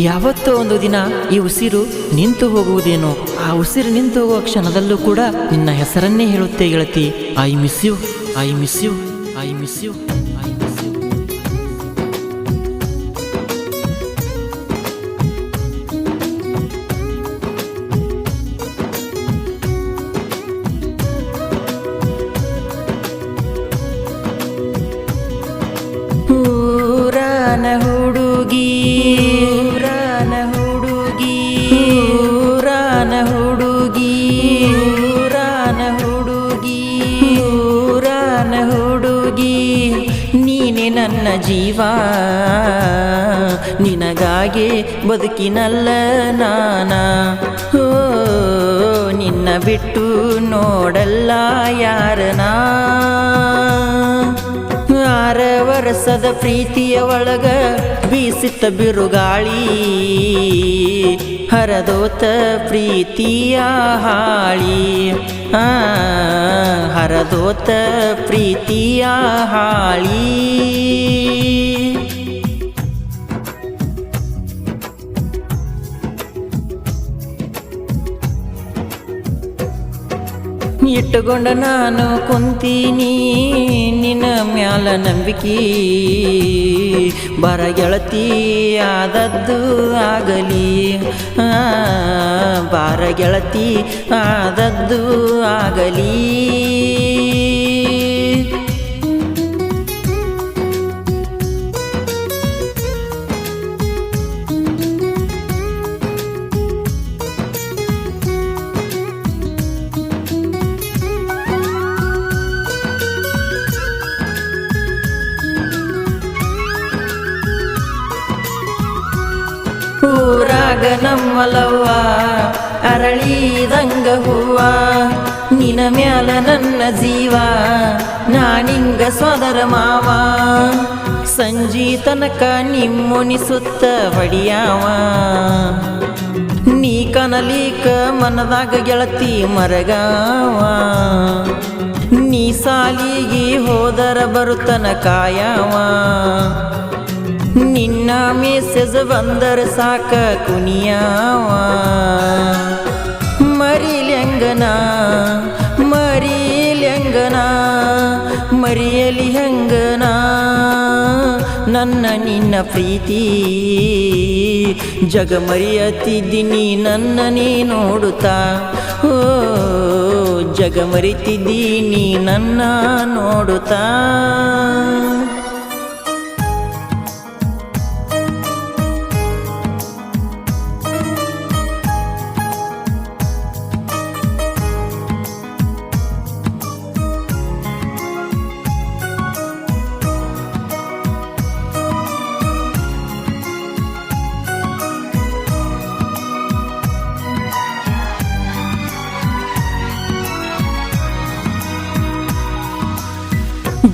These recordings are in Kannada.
ಯಾವತ್ತೋ ಒಂದು ದಿನ ಈ ಉಸಿರು ನಿಂತು ಹೋಗುವುದೇನೋ. ಆ ಉಸಿರು ನಿಂತು ಹೋಗುವ ಕ್ಷಣದಲ್ಲೂ ಕೂಡ ನಿನ್ನ ಹೆಸರನ್ನೇ ಹೇಳುತ್ತೆ ಗೆಳತಿ. I miss you, I miss you, I miss you, I miss you. ಊರಾನ ಹುಡುಗಿ, ಊರಾನ ಹುಡುಗಿ, ಊರಾನ ಹುಡುಗಿ, ಊರಾನ ಹುಡುಗಿ, ಊರಾನ ಹುಡುಗಿ, ನೀನೆ ನನ್ನ ಜೀವ, ನಿನಗಾಗಿ ಬದುಕಿನಲ್ಲ ನಾನ. ಓ ನಿನ್ನ ಬಿಟ್ಟು ನೋಡಲ್ಲ ಯಾರನಾ. 6 ವರ್ಷದ ಪ್ರೀತಿಯ ಒಳಗ ಬೀಸಿತ ಬಿರುಗಾಳಿ, ಹರದೋತ ಪ್ರೀತಿಯ ಹಾಳಿ. ಹರದೋತ ಪ್ರೀತಿಯ ಹಾಳಿ. ಇಟ್ಟುಕೊಂಡ ನಾನು ಕುಂತೀನಿ ನಿನ್ನ ಮ್ಯಾಲ ನಂಬಿಕೆ. ಬರ ಗೆಳತಿ ಆದದ್ದು ಆಗಲಿ, ಬಾರ ಗೆಳತಿ ಆದದ್ದು ಆಗಲಿ. ಊರಾಗ ನಮ್ಮಲವ್ವ ಅರಳಿದಂಗ ಹೂವ, ನಿನ ಮ್ಯಾಲ ನನ್ನ ಜೀವ, ನಾನಿಂಗ ಸೋದರ ಮಾವ. ಸಂಜಿ ತನಕ ನಿಮ್ಮೊನಿಸುತ್ತ ಹೊಡಿಯಾವ, ನೀ ಕನಲಿಕ ಮನದಾಗ ಗೆಳತಿ ಮರಗಾವ. ನೀ ಸಾಲಿಗೆ ಹೋದರ ಬರುತ್ತನ ಕಾಯವ, ನಿನ್ನ ಮೆಸೇಜ್ ಬಂದರ ಸಾಕ ಕುಣಿಯಾವ. ಮರಿಲ್ಯಂಗನ ಮರಿಲ್ಯಂಗನ ಮರಿಯಲಿ ಹಂಗನ ನನ್ನ ನಿನ್ನ ಪ್ರೀತಿ. ಜಗ ಮರೆಯತ್ತಿದ್ದೀನಿ ನನ್ನನೇ ನೋಡುತ್ತಾ. ಓ ಜಗ ಮರಿತಿದ್ದೀನಿ ನನ್ನ ನೋಡುತ್ತಾ.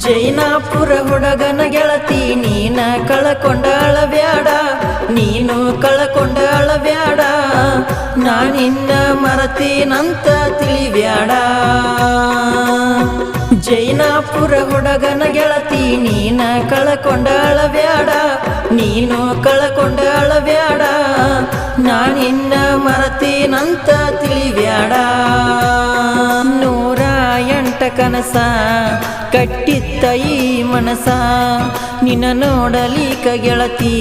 ಜೈನಾಪುರ ಹುಡುಗನ ಗೆಳತಿ ನೀನ ಕಳಕೊಂಡ ಅಳಬ್ಯಾಡ, ನೀನು ಕಳಕೊಂಡ ಅಳಬ್ಯಾಡ, ನಾನಿನ್ನ ಮರತೀನಂತ ತಿಳಿಬ್ಯಾಡ. ಜೈನಾಪುರ ಹುಡುಗನ ಗೆಳತಿ ನೀನ ಕಳಕೊಂಡ ಅಳಬ್ಯಾಡ, ನೀನು ಕಳಕೊಂಡ ಅಳಬ್ಯಾಡ, ನಾನಿನ್ನ ಮರತೀನಂತ ತಿಳಿಬ್ಯಾಡ. 108 ಕನಸ ಕಟ್ಟಿತ್ತ ಈ ಮನಸ, ನಿನ್ನ ನೋಡಲಿಕ ಗೆಳತಿ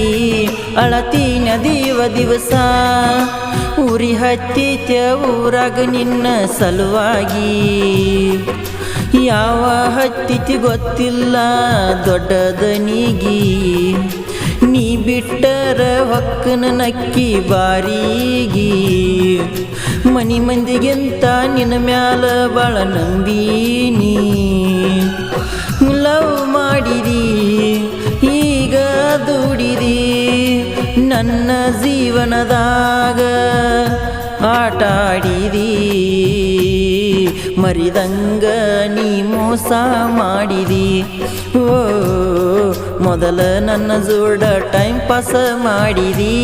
ಅಳತಿ ನದಿವ ದಿವಸ. ಉರಿ ಹತ್ತಿತ್ಯ ಊರಾಗ ನಿನ್ನ ಸಲುವಾಗಿ, ಯಾವ ಹತ್ತಿತಿ ಗೊತ್ತಿಲ್ಲ ದೊಡ್ಡದನಿಗಿ. ನೀ ಬಿಟ್ಟರ ಹೊಕ್ಕನ ನಕ್ಕಿ ಬಾರಿಗೆ, ಮನಿ ಮಂದಿಗಿಂತ ನಿನ್ನ ಮ್ಯಾಲ ಬಾಳ ನಂಬೀನಿ. ಲವ್ ಮಾಡಿದಿ ಈಗ ದುಡಿದಿ, ನನ್ನ ಜೀವನದಾಗ ಆಟ ಆಡಿದಿ. ಮರಿದಂಗ ನೀ ಮೋಸ ಮಾಡಿದಿ. ಓ ಮೊದಲ ನನ್ನ ಜೋಡ ಟೈಮ್ ಪಾಸ್ ಮಾಡಿದಿ.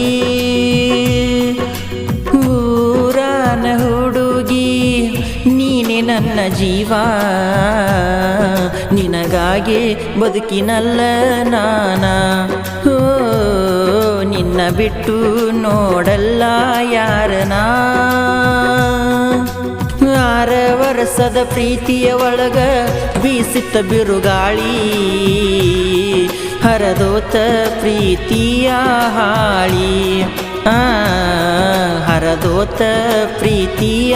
ಊರಾನ ಹುಡುಗಿ ನೀನೆ ನನ್ನ ಜೀವ, ನಿನಗಾಗಿ ಬದುಕಿನಲ್ಲ ನಾನ. ಓ ನಿನ್ನ ನಿನ್ನ ಬಿಟ್ಟು ನೋಡಲ್ಲ ಯಾರನಾ 6 ವರ್ಷದ ಪ್ರೀತಿಯ ಒಳಗ ಬೀಸಿತ್ತ ಬಿರುಗಾಳಿ ಹರದೋತ ಪ್ರೀತಿಯ ಹಾಳಿ ಹರದೋತ ಪ್ರೀತಿಯ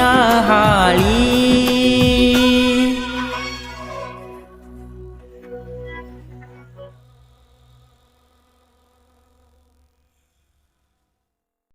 ಹಾಳಿ